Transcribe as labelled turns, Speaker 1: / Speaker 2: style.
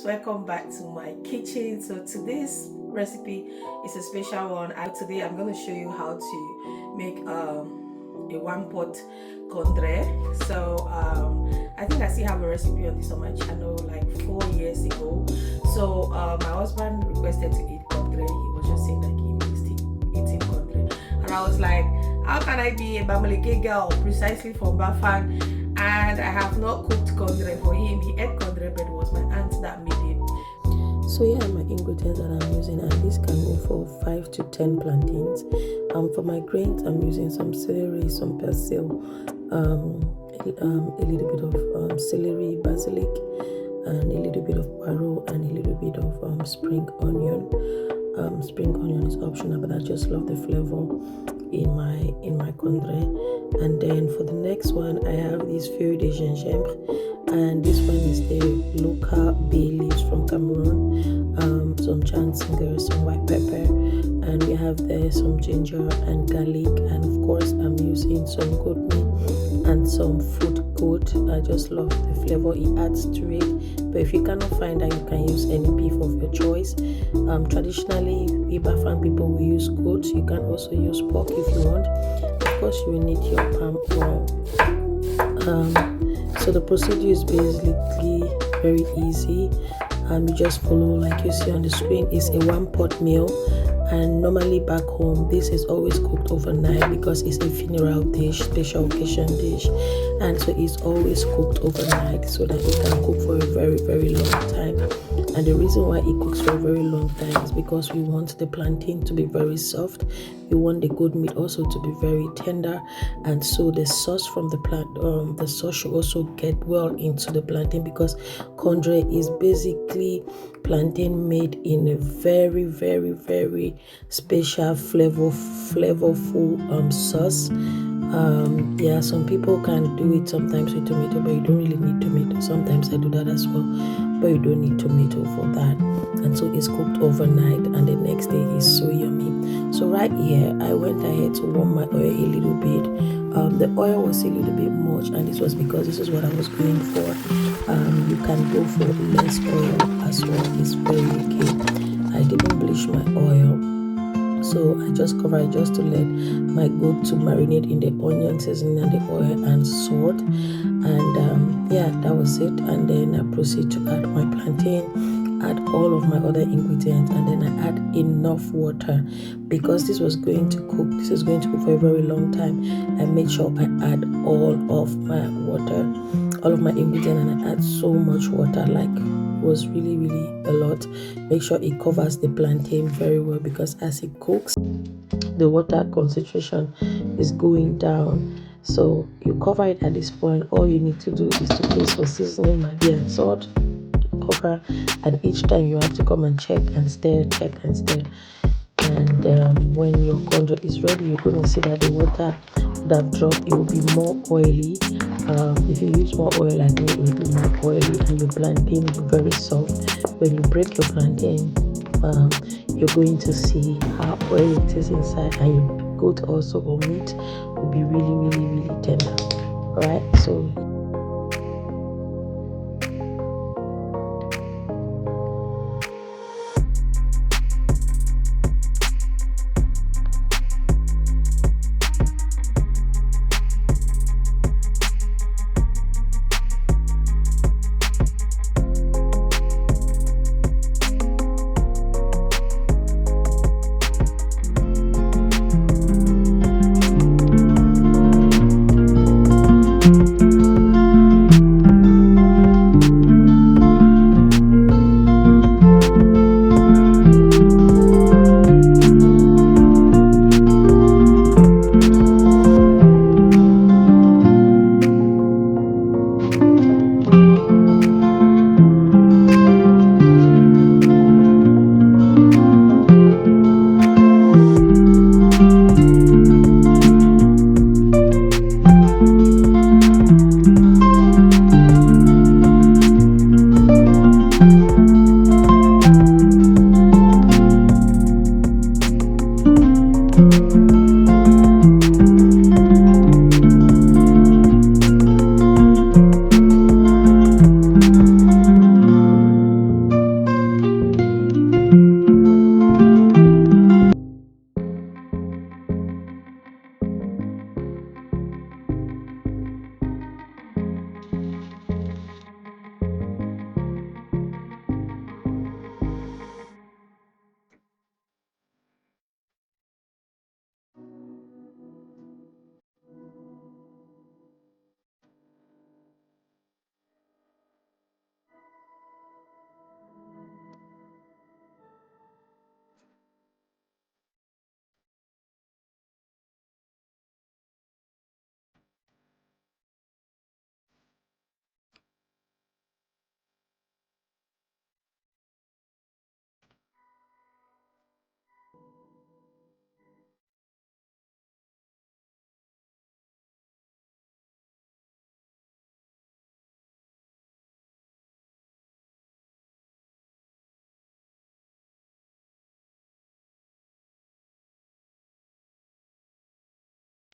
Speaker 1: welcome back to my kitchen. So today's recipe is a special one. Today I'm going to show you how to make a one pot Kondré. So I think I still have a recipe on this on my channel like 4 years ago. So my husband requested to eat Kondré. He was just saying that he missed eating Kondré, and I was like, how can I be a Bamileke girl precisely from Bafang and I have not cooked Kondré for him? He ate Kondré, but it was my aunt that made it.
Speaker 2: So here are my ingredients that I'm using, and this can go for 5 to 10 plantains. For my grains, I'm using some celery, some persly, a little bit of celery, basilic, and a little bit of poivre, and a little bit of spring onion. Spring onion is optional, but I just love the flavor in my Kondré. And then for the next one, I have this feuille de gingembre, and this one is the local bay leaves from Cameroon, some Njansa, some white pepper, and we have there some ginger and garlic, and of course I'm using some goat meat and some fruit goat. I just love the flavor it adds to it, but if you cannot find that, you can use any beef of your choice. Traditionally, we Bafang people will use goat. You can also use pork if you want. Of course, you will need your palm oil. So the procedure is basically very easy. You just follow like you see on the screen. It's a one pot meal, and normally back home this is always cooked overnight because it's a funeral dish, special occasion dish, and so it's always cooked overnight so that it can cook for a very, very long time. And the reason why it cooks for a very long time is because we want the plantain to be very soft. We want the goat meat also to be very tender, and so the sauce from the the sauce should also get well into the plantain, because Kondré is basically plantain made in a very, very, very special flavorful sauce. Yeah, some people can do it sometimes with tomato, but you don't really need tomato. Sometimes I do that as well, but you don't need tomato for that. And so it's cooked overnight, and the next day is so yummy. So right here I went ahead to warm my oil a little bit. The oil was a little bit much, and this was because this is what I was going for. You can go for less oil as well. It's very okay. I didn't bleach my oil, so I just cover it just to let my goat to marinate in the onion seasoning and the oil and salt. And yeah, that was it. And then I proceed to add my plantain, add all of my other ingredients, and then I add enough water because this is going to cook for a very long time. I made sure I add all of my water, all of my ingredients, and I add so much water, like it was really, really a lot. Make sure it covers the plantain very well, because as it cooks the water concentration is going down. So you cover it at this point. All you need to do is to place some seasoning, maggie and salt, cover, and each time you have to come and check and stir. And when your Kondré is ready, you're going to see that the water would have dropped. It will be more oily. If you use more oil like me, it will be more oily, and your plantain will be very soft. When you break your plantain, you're going to see how oily it is inside, and your goat also or meat will be really, really, really tender. Alright, so